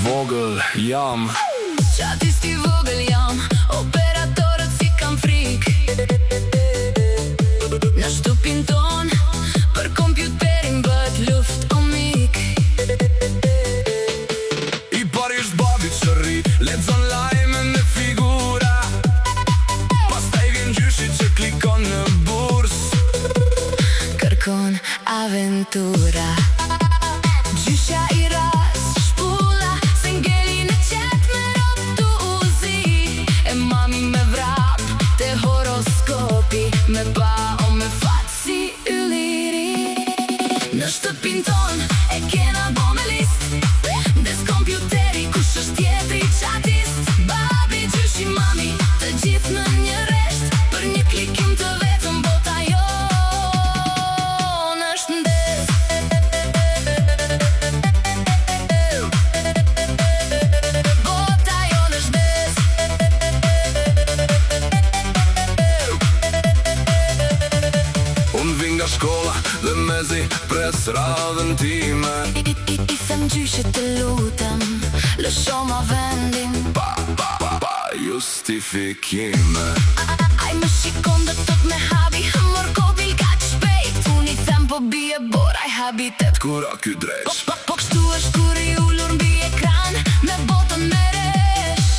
Vogël jam. Qatë isti vogël jam, operatorët si kam frik. Në shtupin ton, për kompjuterin bët luft o mik. I pari është babit që rri, lexon lajme me figura. Pastaj vjen gjyshi që klikon në burs. Kërkon aventura. Gjysha i ras shpulla, se ngeli në qet me rob të uzi. E mami me vrap, te horoskopi, me pa o me fat si ylliri. Në shtëpin ton, e kena bo me list. Des kompjuteri, kush është tjetri qatist. Babi, gjyshi, mami, të gjithë në një resht. Për një klikim të vetëm bota jon është ndes. Bota jon është ndes. Unë vin nga shkolla dhe mezi pres radhën time. I them gjyshit të lutem, lësho ma vendin. Pa justifikime. Aj më shikon dhe tot me habi, mor kobil ka që shpejt. Unë I them po bie bor, aj habitet. Kura ky dreq? Po kështu është kur I ullur mbi ekran, me botën me resh.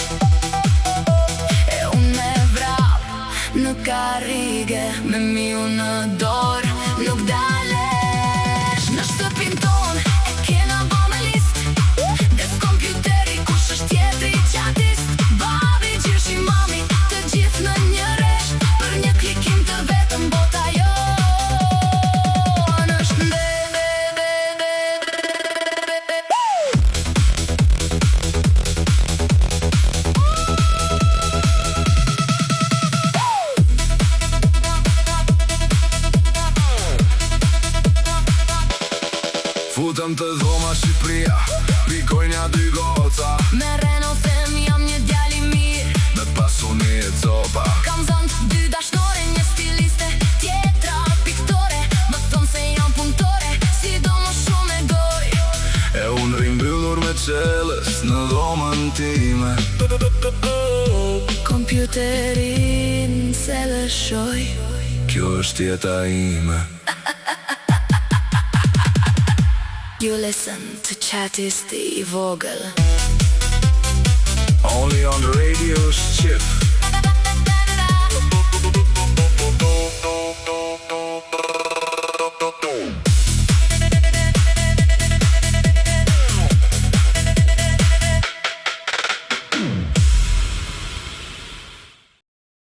E unë me vrap, në karrige, me miu në dor, nuk dalesh. Në shtëpin ton, e kena bo me list. Des kompjuteri, kush është tjetri qatist. Babi, gjyshi, mami, të gjithë në një resht. Për një klikim të vetëm bota jon është ndes. Futëm të dhoma Shqipria, pikoj nja dy goca. Me Renault them jam një djali mirë. Me pasuni e copa. Kam zënë dy dashnore, një stiliste, tjetra piktore. Më thonë se jam punëtore, si do më shumë e goj. E unë rimbyllur me qeles në dhomën time. Kompjuterin se lëshoj. Kjo është jeta ime. You listen to Qatisti I Vogël. Only on the radio ship.